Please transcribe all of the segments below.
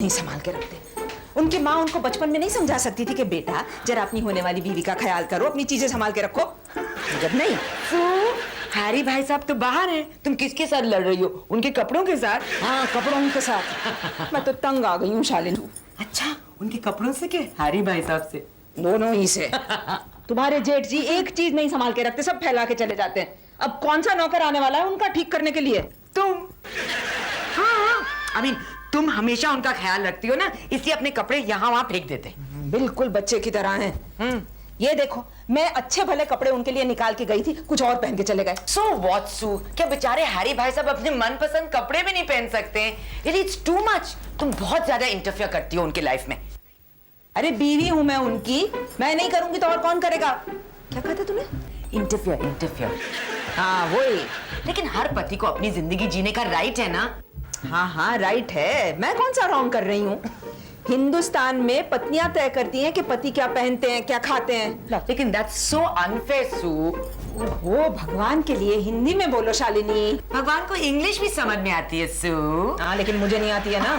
नहीं संभाल के रखते। उनकी माँ उनको बचपन में नहीं समझा सकती थी कि बेटा जरा अपनी होने वाली बीवी का ख्याल करो, अपनी चीजें संभाल के रखो। जब नहीं तो हैरी भाई साहब तो बाहर हैं, तुम किसके साथ लड़ रही हो? उनके कपड़ों के साथ? हाँ, कपड़ों के साथ। मैं तो तंग आ गई हूँ शालिनी। अच्छा, उनके कपड़ों से के हैरी भाई साहब से? दोनों ही से। तुम्हारे जेठ जी एक चीज नहीं संभाल के रखते, सब फैला के चले जाते हैं। अब कौन सा नौकर आने वाला है उनका ठीक करने के लिए? तुम। हाँ, I mean, तुम हमेशा उनका ख्याल रखती हो ना, इसलिए अपने कपड़े यहाँ वहाँ फेंक देते। बिल्कुल बच्चे की तरह हैं। ये देखो, मैं अच्छे भले कपड़े उनके लिए निकाल के गई थी, कुछ और पहन के चले गए। So what, Sue? क्या बेचारे हैरी भाई साहब अपने मनपसंद कपड़े भी नहीं पहन सकते? It's too much. तुम बहुत ज्यादा इंटरफियर करती हो उनके लाइफ में। अरे बीवी हूं मैं उनकी, मैं नहीं करूंगी तो और कौन करेगा? क्या कहते तुमने? इंटरफियर। हाँ वही। लेकिन हर पति को अपनी जिंदगी जीने का राइट है ना? हाँ राइट है। मैं कौन सा रॉन्ग कर रही हूँ? हिंदुस्तान में पत्नियां तय करती हैं कि पति क्या पहनते हैं, क्या खाते हैं। लेकिन that's so unfair, Sue. ओहो, भगवान के लिए हिंदी में बोलो शालिनी। भगवान को इंग्लिश भी समझ में आती है, Sue. हाँ, लेकिन मुझे नहीं आती है ना।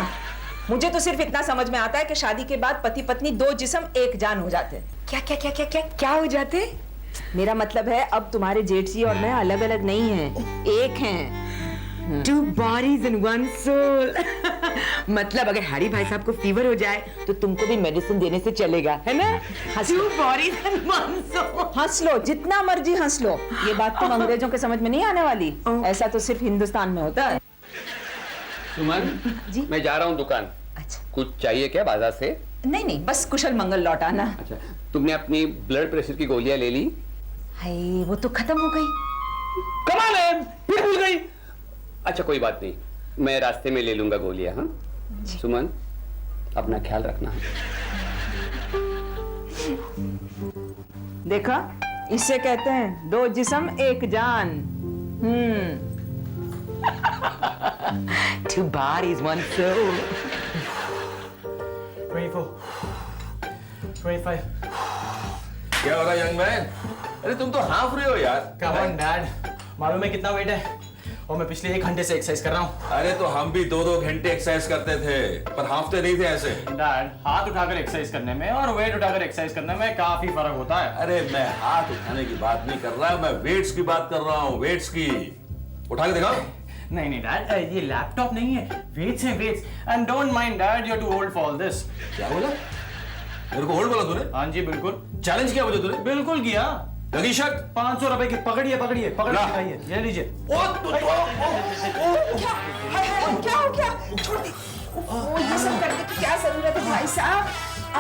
मुझे तो सिर्फ इतना समझ में आता है कि शादी के बाद पति पत्नी दो जिस्म एक जान हो जाते हैं। क्या हो जाते? मेरा मतलब है अब तुम्हारे जेठ जी और मैं अलग अलग नहीं हैं, एक हैं। Two bodies and one soul. मतलब अगर हैरी भाई साहब को फीवर हो जाए तो तुमको भी मेडिसिन देने से चलेगा, है ना? Two bodies and one soul. हंस लो, जितना मर्जी हंस लो। ये बात तुम अंग्रेजों के समझ में नहीं आने वाली। ऐसा तो सिर्फ हिंदुस्तान में होता है। सुमन जी? मैं जा रहा हूँ दुकान। अच्छा। कुछ चाहिए क्या बाजार से? नहीं, बस कुशल मंगल लौट आना। अच्छा, तुमने अपनी ब्लड प्रेशर की गोलियां ले ली? हाय, वो तो खत्म हो गई। कमाल है, फिर भूल गई। अच्छा कोई बात नहीं, मैं रास्ते में ले लूंगा गोलियां। हाँ सुमन, अपना ख्याल रखना। देखा, इससे कहते हैं दो जिस्म एक जान। Two bodies, one soul. 24, 25. क्या हो रहा है यंग मैन? अरे तुम तो हाफ रहे हो यार। Come on, Dad. मालूम है कितना वेट है? और मैं पिछले 1 घंटे से एक्सरसाइज कर रहा हूँ। अरे तो हम भी 2-2 घंटे एक्सरसाइज करते थे, पर हाफते नहीं थे ऐसे। डैड, हाथ उठाकर एक्सरसाइज करने में और वेट उठाकर एक्सरसाइज करने में काफी फर्क होता है। अरे मैं हाथ उठाने की बात नहीं कर रहा, मैं वेट्स की बात कर रहा हूँ, वेट्स की। उठा के दिखाओ। नहीं डैड, ये लैपटॉप नहीं है, वेट्स हैं weights. And don't mind dad, you are too old for this. क्या बोला? मेरे को होल्ड बोला तूने? हाँ जी बिल्कुल। चैलेंज किया मुझे तूने? बिल्कुल किया। लगी शर्ट? 500 रुपए की पकड़िए पकड़ ला। दिखाइए, ये लीजिए। क्या हो गया? छोड़ दी। ये सब करने की क्या जरूरत है भाई साहब?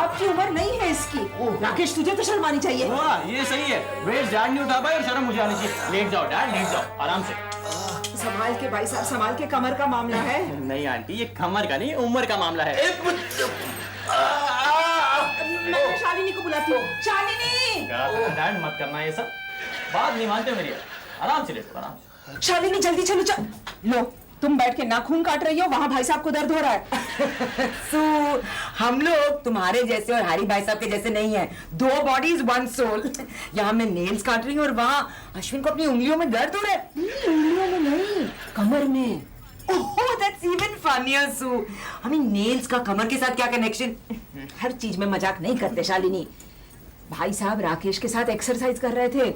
आपकी उम्र नहीं है इसकी। राकेश, तुझे तो शर्म आनी चाहिए। वाह, ये सही है। वेट डैड नहीं उठा पाए और शर्म मुझे आनी चाहिए। लेट जाओ डैड, लेट जाओ आराम से। संभाल के भाई साहब, संभाल के, कमर का मामला है। नहीं आंटी, ये कमर का नहीं, उम्र का मामला है। मैं शालिनी को बुलाती हूँ। शालिनी! डैड मत करना ये सब, बात नहीं मानते मेरी। आराम से लेटो, आराम से। शालिनी जल्दी चलो, चल। लो, तुम बैठ के नाखून काट रही हो, वहाँ भाई साहब को दर्द हो रहा है। So, हम लोग तुम्हारे जैसे और हैरी भाई साहब के जैसे नहीं हैं। 2 bodies, one soul. यहाँ मैं नेल्स काट रही हूँ और वहाँ अश्विन को अपनी उंगलियों में दर्द हो रहा है। उंगलियों में नहीं, कमर में। Oh, that's even funnier, Sue. I mean, nails का कमर के साथ क्या कनेक्शन? हर चीज में मजाक नहीं करते शालिनी। भाई साहब राकेश के साथ एक्सरसाइज कर रहे थे,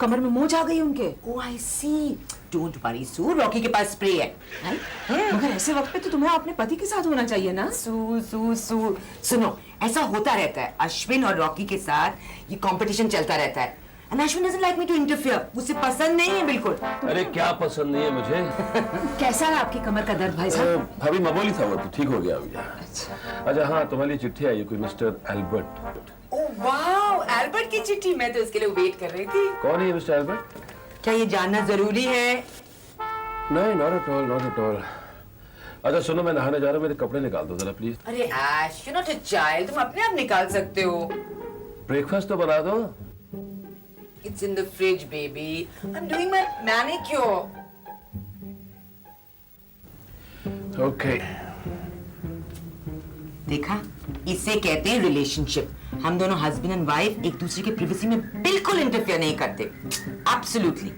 कमर में मोच आ गई उनके। Oh, I see. Don't worry, Sue. Rocky के पास स्प्रे है। मगर ऐसे वक्त पे तो तुम्हें अपने पति के साथ होना चाहिए ना। Sue. सुनो, ऐसा होता रहता है। अश्विन और रॉकी के साथ ये कंपटीशन चलता रहता है। And Ashwin doesn't like me to interfere. मुझे पसंद नहीं है बिल्कुल। अरे क्या पसंद नहीं है मुझे? कैसा है आपकी कमर का दर्द भाई साहब? अभी मामूली था, वो तो ठीक हो गया अभी। अच्छा हाँ, तुम्हारे लिए चिट्ठी आई है, कोई mister Albert. Oh wow, Albert की चिट्ठी। मैं तो इसके लिए वेट कर रही थी। कौन है ये मिस्टर एल्बर्ट? क्या ये जानना जरूरी है? नहीं, not at all, not at all. अच्छा सुनो, मैं नहाने जा रहा हूँ, मेरे कपड़े निकाल दो जरा प्लीज। अरे ऐश, you're not a child. तुम अपने आप निकाल सकते हो। ब्रेकफास्ट तो बना दो। It's in the fridge, baby. I'm doing my manicure. Okay. देखा, इसे कहते हैं रिलेशनशिप। हम दोनों हस्बैंड एंड वाइफ एक दूसरे के प्रिवेसी में बिल्कुल इंटरफेयर नहीं करते। एब्सोल्युटली।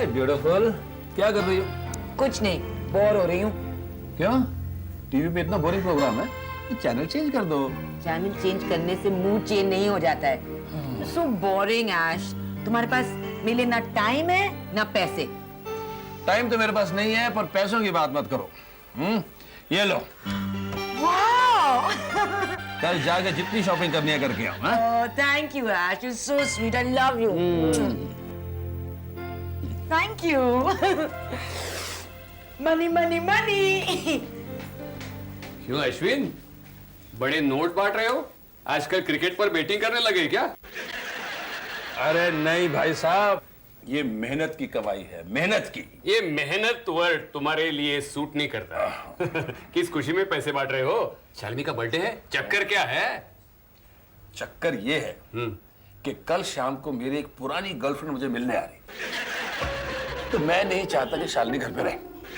हाय ब्यूटीफुल, क्या कर रही हो? कुछ नहीं, बोर हो रही हूँ। क्यों? टीवी पे इतना बोरिंग प्रोग्राम है, चैनल चेंज कर दो। चैनल चेंज करने से मूड चेंज नहीं हो जाता है। सो बोरिंग ऐश। तुम्हारे पास मिले ना टाइम है ना पैसे। टाइम तो मेरे पास नहीं है, पर पैसों की बात मत करो। ये लो, वाओ! कल जाके जितनी शॉपिंग करनी है करके आओ। हाँ? Thank you Aish, you so sweet, I love you. Thank you. Money money money. क्यों अश्विन, बड़े नोट बांट रहे हो? आजकल क्रिकेट पर बेटिंग करने लगे क्या? अरे नहीं भाई साहब, ये मेहनत की कमाई है, मेहनत की। ये मेहनत वर्ड तुम्हारे लिए सूट नहीं करता। किस खुशी में पैसे बांट रहे हो? शालिनी का बर्थडे है, चक्कर क्या है? चक्कर ये है कि कल शाम को मेरी एक पुरानी गर्लफ्रेंड मुझे मिलने आ रही, तो मैं नहीं चाहता कि शालिनी घर पे रहे।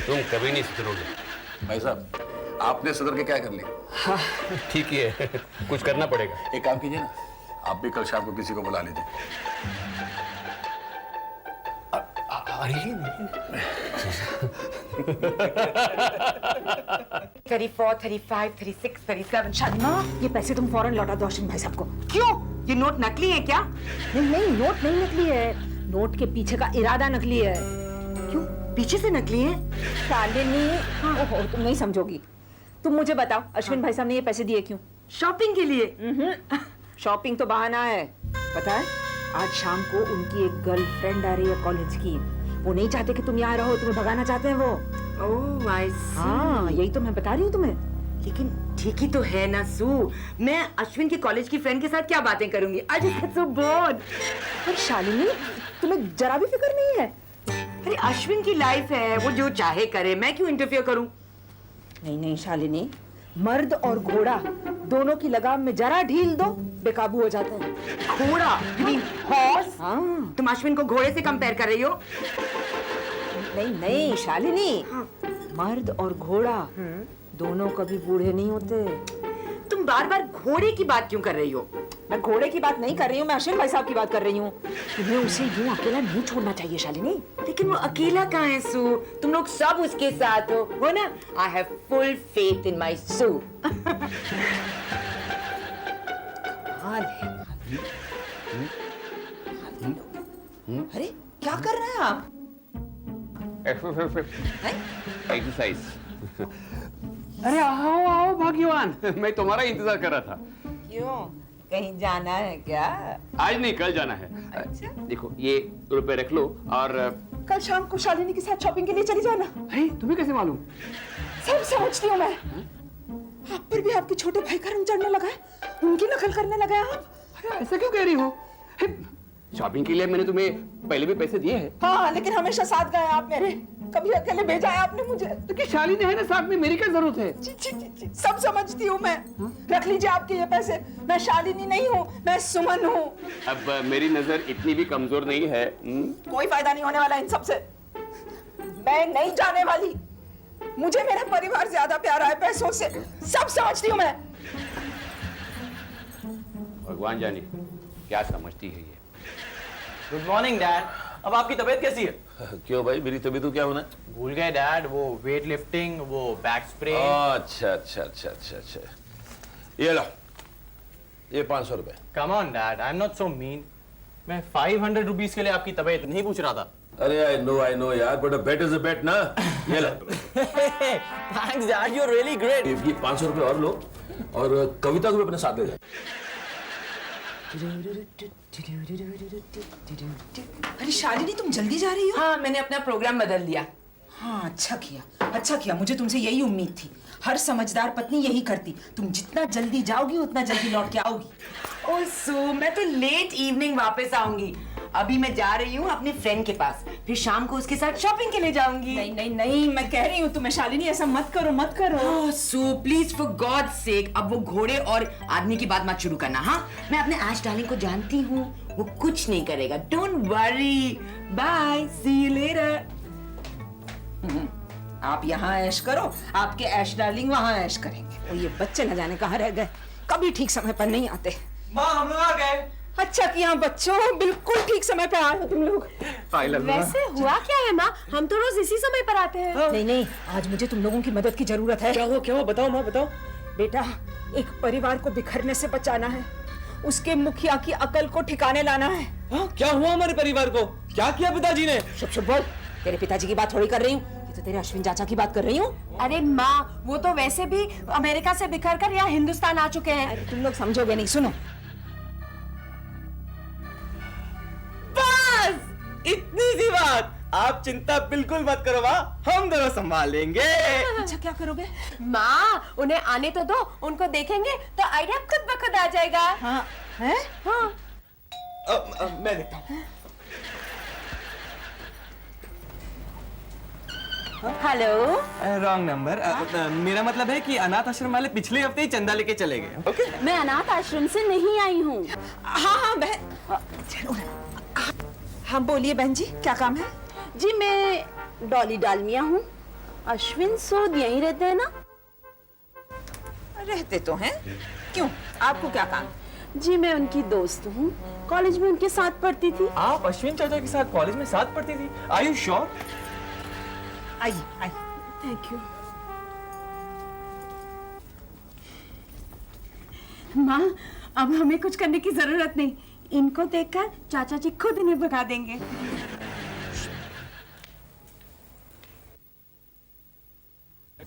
तुम कभी नहीं सुधरोगे। भाई साहब, आपने सुधर के क्या कर लिया? ठीक ही है, कुछ करना पड़ेगा। एक काम कीजिए ना, आप भी कल शाम को किसी को बुला लीजिए। अरे 34, 35, 36, 37। शालिमा, ये पैसे तुम फौरन लौटा दो अश्विन भाई साहब को। क्यों? ये नोट नकली है क्या? नहीं नहीं, नोट नहीं नकली है, नोट के पीछे का इरादा नकली है। क्यों? पीछे से नकली है? शालिनी, ओहो, तुम नहीं समझोगी। तुम मुझे बताओ, अश्विन भाई साहब ने ये पैसे दिए क्यों? शॉपिंग के लिए। शॉपिंग तो बहाना है। पता है, आज शाम को उनकी एक गर्लफ्रेंड आ रही है कॉलेज की। वो नहीं चाहते कि तुम यहाँ रहो, तुम्हें भगाना चाहते हैं वो। ओह आई सी। हाँ, यही तो मैं बता रही हूँ तुम्हें। लेकिन ठीक ही तो है ना सू, मैं अश्विन के कॉलेज की फ्रेंड के साथ क्या बातें करूंगी? I just get so board. पर शालिनी, तुम्हें जरा भी फिक्र नहीं है? अरे अश्विन की लाइफ है, वो जो चाहे करे, मैं क्यों इंटरफियर करूं? नहीं नहीं शालिनी, मर्द और घोड़ा दोनों की लगाम में जरा ढील दो, बेकाबू हो जाते हैं। घोड़ा? you mean horse? हाँ। तुम अश्विन को घोड़े से कंपेयर कर रही हो? नहीं नहीं शालिनी, मर्द और घोड़ा दोनों कभी बूढ़े नहीं होते। तुम बार बार घोड़े की बात क्यों कर रही हो? मैं घोड़े की बात नहीं कर रही हूँ, मैं अश्विन भाई साहब की बात कर रही हूँ। तुम्हें उसे यूं अकेला नहीं छोड़ना चाहिए शालिनी। लेकिन वो अकेला कहाँ है सू? तुम लोग सब उसके साथ हो ना? I have full faith in my Sue. अरे क्या कर रहे हैं आप? एक्सरसाइज। अरे आओ आओ भाग्यवान, मैं तुम्हारा इंतजार कर रहा था। क्यों? कहीं जाना है क्या? आज नहीं, कल जाना है। अच्छा। देखो, ये रुपए रख लो और कल शाम को शालिनी के साथ शॉपिंग के लिए चली जाना। अरे तुम्हें कैसे मालूम? सब समझती हूँ मैं। आप पर भी आपके छोटे भाई का रंग चढ़ने लगा है, उनकी नकल करने लगा है आप। अरे ऐसा क्यों कह रही हो? शॉपिंग के लिए मैंने तुम्हें पहले भी पैसे दिए हैं। हाँ, लेकिन हमेशा साथ गए आप मेरे, कभी अकेले भेजा है आपने मुझे। लेकिन शालिनी है ना साथ में, मेरी क्या जरूरत है? जी, जी, जी, जी, सब समझती हूँ मैं। रख लीजिए आपके ये पैसे। मैं शालिनी नहीं हूँ, मैं सुमन हूँ। अब मेरी नजर इतनी भी कमजोर नहीं है। कोई फायदा नहीं होने वाला इन सब से। मैं नहीं जाने वाली। मुझे मेरा परिवार ज्यादा प्यारा है पैसों से, सब समझती हूँ मैं। भगवान जाने क्या समझती है ये। Good morning dad. अब आपकी तबीयत कैसी है? क्यों भाई, मेरी तबीयत को क्या होना है? भूल गए डैड, वो वेट लिफ्टिंग, वो बैक स्प्रे। अच्छा अच्छा अच्छा अच्छा अच्छा, ये लो, ये 500 रुपए। Come on dad, I am not so mean. मैं 500 रुपीस के लिए आपकी तबीयत नहीं पूछ रहा था। अरे आई नो यार, but a bet is a bet ना। ये लो। Thanks dad, you are really great. ये 500 रुपए और लो, और कविता को भी अपने साथ ले जाओ। अरे शालिनी, तुम जल्दी जा रही हो? हाँ, मैंने अपना प्रोग्राम बदल दिया। हाँ, अच्छा किया, मुझे तुमसे यही उम्मीद थी। हर समझदार पत्नी यही करती। तुम जितना जल्दी जाओगी उतना जल्दी लौट के आओगी। ओह सू, मैं तो लेट इवनिंग वापस आऊंगी। अभी मैं जा रही हूँ अपने फ्रेंड के पास, फिर शाम को उसके साथ शॉपिंग के लिए जाऊंगी। नहीं नहीं नहीं, मैं कह रही हूँ तुम्हें शालिनी, ऐसा मत करो मत करो। ओह सू, प्लीज फॉर गॉड सेक, अब वो घोड़े और आदमी की बात मत शुरू करना। हाँ, मैं अपने ऐश डार्लिंग को जानती हूँ, वो कुछ नहीं करेगा। Don't worry, bye, see you later. आप यहाँ ऐश करो, आपके ऐश डार्लिंग वहाँ ऐश करेंगे। और ये बच्चे न जाने कहाँ रह गए, कभी ठीक समय पर नहीं आते। माँ, हम लोग आ गए। अच्छा किया बच्चों, बिल्कुल ठीक समय पे आए हो तुम लोग। वैसे हुआ क्या है माँ, हम तो रोज इसी समय पर आते हैं। नहीं नहीं, आज मुझे तुम लोगों की मदद की जरूरत है। क्या हुआ बताओ माँ बताओ। बेटा, एक परिवार को बिखरने से बचाना है, उसके मुखिया की अकल को ठिकाने लाना है। हाँ, क्या हुआ हमारे परिवार को? क्या किया पिताजी ने? चुप बोल, तेरे पिताजी की बात थोड़ी कर रही हूँ, ये तो तेरे अश्विन चाचा की बात कर रही हूँ। अरे माँ, वो तो वैसे भी अमेरिका से बिखर कर यहाँ हिंदुस्तान आ चुके हैं। तुम लोग समझोगे नहीं, सुनो। बस इतनी सी बात, आप चिंता बिल्कुल मत करो माँ, हम दोनों संभाल लेंगे। अच्छा क्या करोगे? माँ, उन्हें आने तो दो, उनको देखेंगे तो आइडिया खुद ब खुद आ जाएगा। हाँ है? हाँ। मैं देखता हूँ। हेलो। Wrong number. मेरा मतलब है कि अनाथ आश्रम वाले पिछले हफ्ते ही चंदा लेके चले गए। ओके? मैं अनाथ आश्रम से नहीं आई हूँ। हाँ बहन, चलो हाँ बोलिए बहन जी, क्या काम है? जी मैं डॉली डालमिया हूँ। अश्विन सूद यहीं रहते हैं ना? रहते तो हैं, क्यों आपको क्या काम? जी मैं उनकी दोस्त हूँ, कॉलेज में उनके साथ पढ़ती थी। आप अश्विन चाचा के साथ कॉलेज में साथ पढ़ती थी? Are you sure? आइए आइए। Thank you. माँ, अब हमें कुछ करने की जरूरत नहीं, इनको देखकर चाचा जी खुद इन्हें भगा देंगे।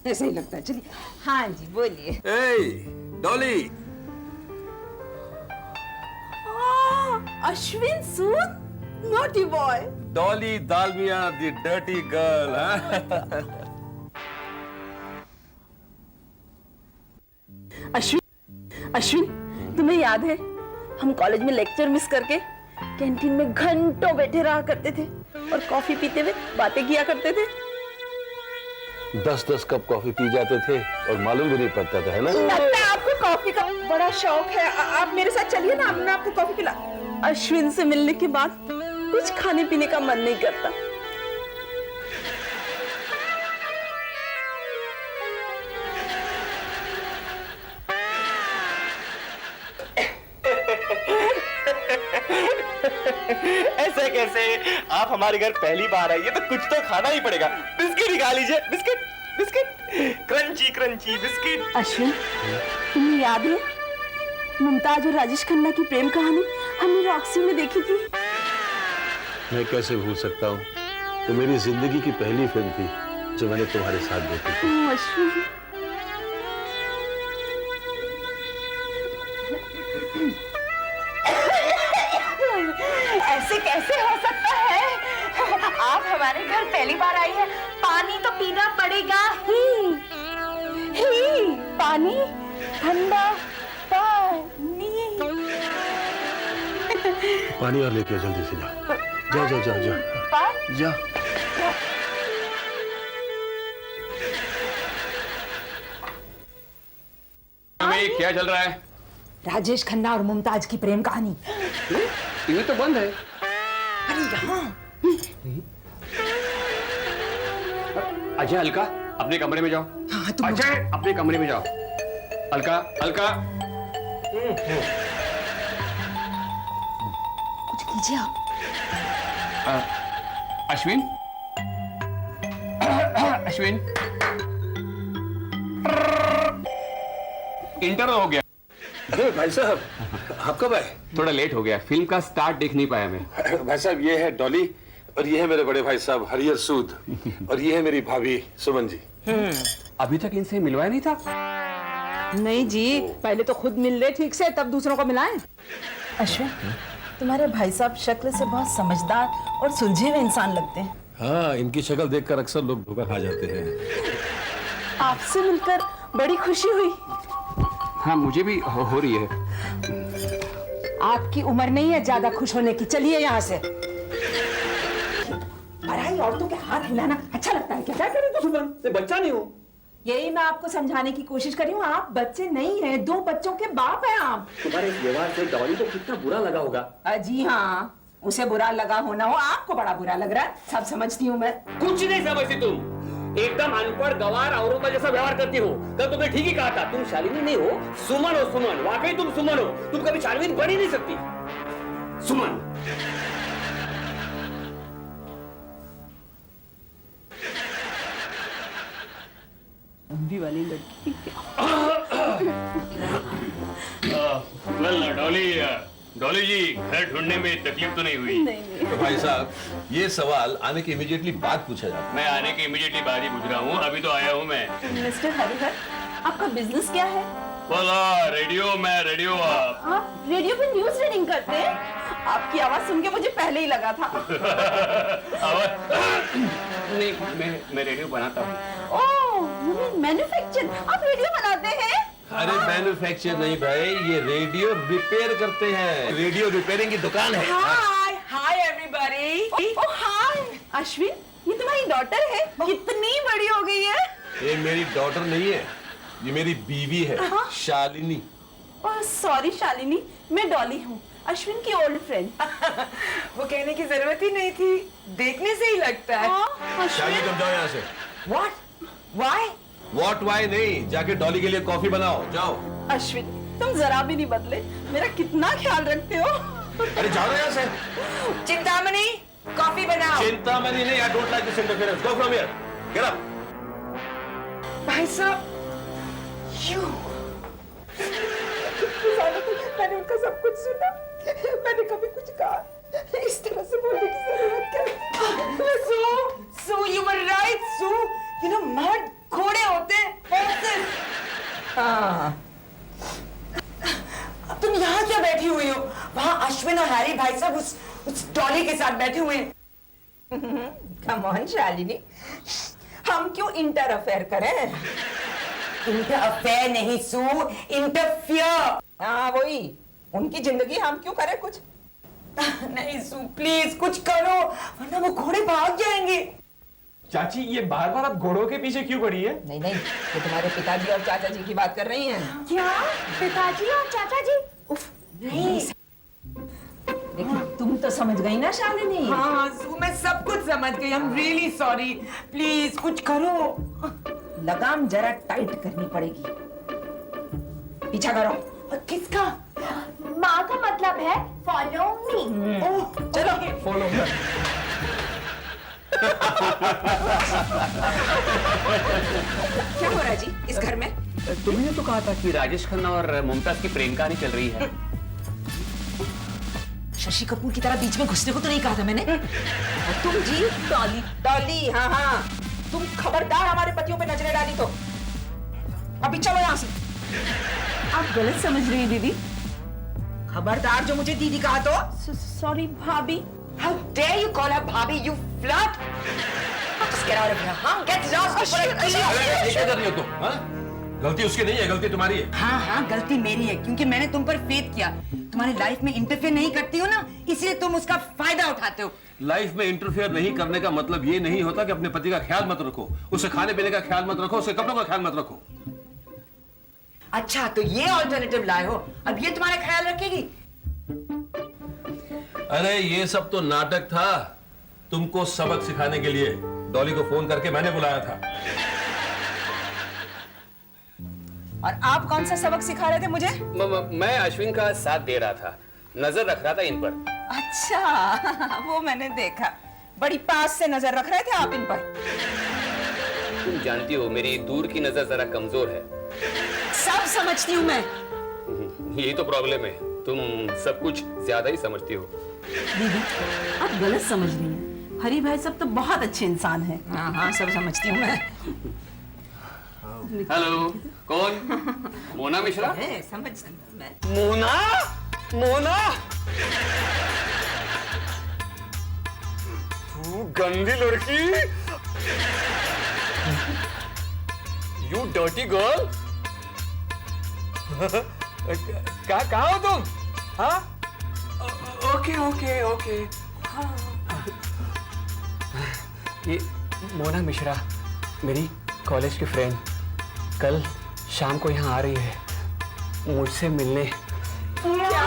ऐसा ही लगता है, चलिए। हाँ जी बोलिए। Dolly, Ashwin Sood, naughty boy. Dolly Dalmia the dirty girl. Ashwin, तुम्हें याद है हम कॉलेज में लेक्चर मिस करके कैंटीन में घंटों बैठे रहा करते थे और कॉफी पीते हुए बातें किया करते थे? 10-10 कप कॉफी पी जाते थे और मालूम भी नहीं पड़ता था, है ना? लगता है आपको कॉफी का बड़ा शौक है। आप मेरे साथ चलिए ना, मैं आपको कॉफी पिला। अश्विन से मिलने के बाद कुछ खाने पीने का मन नहीं करता। ऐसे कैसे? आप हमारे घर पहली बार आई है तो कुछ तो खाना ही पड़ेगा। बिस्किट निकाल लीजिए। Biscuit biscuit, crunchy crunchy biscuit. Ashwin, तुम्हें याद है मुमताज और राजेश खन्ना की प्रेम कहानी हमने रॉक्सी में देखी थी? मैं कैसे भूल सकता हूँ, तो मेरी जिंदगी की पहली फिल्म थी जो मैंने तुम्हारे साथ देखी थी। ओह अश्विन, ऐसे कैसे हो सकता है? आप हमारे घर पहली बार आई है, पानी तो पीना पड़ेगा ही। पानी, ठंडा पानी। पानी और लेके आओ, जल्दी से जाओ जाओ जाओ जाओ जाओ। में क्या चल रहा है? राजेश खन्ना और मुमताज की प्रेम कहानी। टीवी तो बंद है। अरे यहाँ अजय, अलका अपने कमरे में जाओ। हाँ, तुम लोग अजय अपने कमरे में जाओ। अलका, अलका कुछ कीजिए आप। अश्विन, अश्विन, इंटर हो गया। अरे भाई साहब, आप कब आए? थोड़ा लेट हो गया, फिल्म का स्टार्ट देख नहीं पाया मैं। भाई साहब, ये है डॉली और ये है मेरे बड़े भाई साहब हरिहर सूद और ये है मेरी भाभी सुमन जी। अभी तक इनसे मिलवाया नहीं था? नहीं जी, पहले तो खुद मिल ले ठीक से, तब दूसरों को मिलाएं। अश्विन, तुम्हारे भाई साहब शक्ल से बहुत समझदार और सुलझे हुए इंसान लगते हैं। हाँ, इनकी शक्ल देखकर अक्सर लोग धोखा खा जाते हैं। आपसे मिलकर बड़ी खुशी हुई। हाँ, मुझे भी हो रही है। आपकी उम्र नहीं है ज्यादा खुश होने की, चलिए यहाँ से। पराई औरतों के हाथ हिलाना अच्छा लगता है क्या? क्या करें तो सुमन, मैं बच्चा नहीं हूँ। यही मैं आपको समझाने की कोशिश कर रही हूँ, आप बच्चे नहीं हैं, 2 बच्चों के बाप हैं आप। तुम्हारे इस व्यवहार से डॉली को कितना बुरा लगा होगा। जी हाँ, उसे बुरा लगा होना हो, आपको बड़ा बुरा लग रहा है, सब समझती हूँ मैं। कुछ नहीं समझती तुम, एकदम अनपढ़ गवार औरों का जैसा व्यवहार करती हो। कल तुमने ठीक ही कहा था, तुम शालिनी नहीं हो, सुमन हो। सुमन, वाकई तुम सुमन हो। तुम कभी शालिनी बन ही नहीं सकती। सुमन, लंबी वाली लड़की वेल डॉली जी, घर ढूंढने में तकलीफ तो नहीं हुई? तो भाई साहब, ये सवाल आने के इमीडिएटली बाद पूछा जाता मैं आने के इमीडिएटली बाद ही पूछ रहा हूँ, अभी तो आया हूँ मैं। मिस्टर हरिहर, आपका बिजनेस क्या है? बोला रेडियो, मैं रेडियो। आप रेडियो पे न्यूज रीडिंग करते हैं? आपकी आवाज सुन के मुझे पहले ही लगा था। नहीं, मैं रेडियो बनाता हूँ। ओह, यू मीन मैन्युफैक्चर? आप रेडियो बनाते हैं? अरे मैन्युफैक्चर नहीं भाई, ये रेडियो रिपेयर करते हैं। रेडियो रिपेयरिंग की दुकान है। हाय हाय एवरीबॉडी। ओह हाय अश्विन, ये तुम्हारी डॉटर है? कितनी बड़ी हो गई है? ये मेरी डॉटर नहीं है, ये मेरी बीवी है, शालिनी। ओह सॉरी शालिनी, मैं डॉली हूँ, अश्विन की ओल्ड फ्रेंड। वो कहने की जरूरत ही नहीं थी, देखने से ही लगता है। शालिनी तुम जाओ यहाँ से। व्हाट? व्हाई? व्हाट वाई नहीं, जाके डॉली के लिए कॉफी बनाओ, जाओ। अश्विन, तुम जरा भी नहीं बदले, मेरा कितना ख्याल रखते हो। अरे जाओ यहाँ से। चिंतामणि, कॉफी बनाओ। चिंता मनी नहीं, I don't like this interference. Go from here, get up. भाई साहब, यू। मैंने उनका सब कुछ सुना, मैंने कभी कुछ कहा, इस तरह से बोलने की जरूरत क्या? So you were right so, you know मर्द घोड़े होते हैं, horses। हाँ। अब तुम यहाँ क्या बैठी हुई हो? वहाँ अश्विन और हैरी भाई साहब उस डॉली के साथ बैठे हुए हैं। कम ऑन शालिनी, हम क्यों इंटर अफेयर करें? इंटरफेयर नहीं सू, इंटरफियर। हाँ वही, उनकी जिंदगी हम क्यों करें कुछ? नहीं सू प्लीज कुछ करो, वरना वो घोड़े भाग जाएंगे। चाची, ये बार बार आप घोड़ों के पीछे क्यों पड़ी है? नहीं नहीं, ये तुम्हारे पिताजी और चाचा जी की बात कर रही हैं। क्या? पिताजी और चाचा जी? उफ, नहीं। लेकिन तुम तो समझ गई ना शालिनी? हाँ सू, मैं सब कुछ समझ गई। I am really sorry, please कुछ करो। लगाम जरा टाइट करनी पड़ेगी। पीछा करो। और किसका? माँ का मतलब है फॉलो मी। ओह चलो फॉलो मी। क्या हो रहा है जी इस घर में? तुमने तो कहा था कि राजेश खन्ना और मुमताज की प्रेम कहानी चल रही है। शशि कपूर की तरह बीच में घुसने को तो नहीं कहा था मैंने। और तुम जी डॉली, डॉली, हाँ हाँ, तुम खबरदार हमारे पतियों पे नजरें डाली तो अभी चलो यहाँ से। आप गलत समझ रही हैं दीदी। खबरदार जो मुझे दीदी कहा तो। सॉरी भाभी। How dare you call her भाभी, you flirt? Just get out of here, huh? Get lost before I kill you. अरे ये क्या कर रही हो तुम? हाँ? गलती उसकी नहीं है, गलती तुम्हारी है। हाँ हाँ, गलती मेरी है क्योंकि मैंने तुम पर फेथ किया। तुम्हारी लाइफ में इंटरफेयर नहीं करती हो ना, इसलिए तुम उसका फायदा उठाते हो। लाइफ में इंटरफेयर नहीं करने का मतलब ये नहीं होता कि अपने पति का ख्याल मत रखो, उसे खाने पीने का ख्याल मत रखो, उसके कपड़ों का ख्याल मत रखो। अच्छा, तो ये ऑल्टरनेटिव लाए हो, अब ये तुम्हारा ख्याल रखेगी? अरे ये सब तो नाटक था, तुमको सबक सिखाने के लिए डॉली को फोन करके मैंने बुलाया था। और आप कौन सा सबक सिखा रहे थे मुझे? मैं अश्विन का साथ दे रहा था, नजर रख रहा था इन पर। अच्छा, वो मैंने देखा, बड़ी पास से नजर रख रहे थे आप इन पर। तुम जानती हो मेरी दूर की नजर जरा कमजोर है। सब समझती हूँ मैं। यही तो प्रॉब्लम है, तुम सब कुछ ज्यादा ही समझती हो। दीदी, आप गलत समझ रही हैं। हरी भाई सब तो बहुत अच्छे इंसान हैं। हाँ हाँ, सब समझती हूँ मैं। हेलो, कौन? मोना मिश्रा? है, समझ मैं। मोना? मोना? तू गंदी लड़की! You dirty girl! कहाँ हो तुम? हाँ? Okay okay okay. ये मोना मिश्रा, मेरी कॉलेज की फ्रेंड, कल शाम को यहाँ आ रही है मुझसे मिलने। क्या?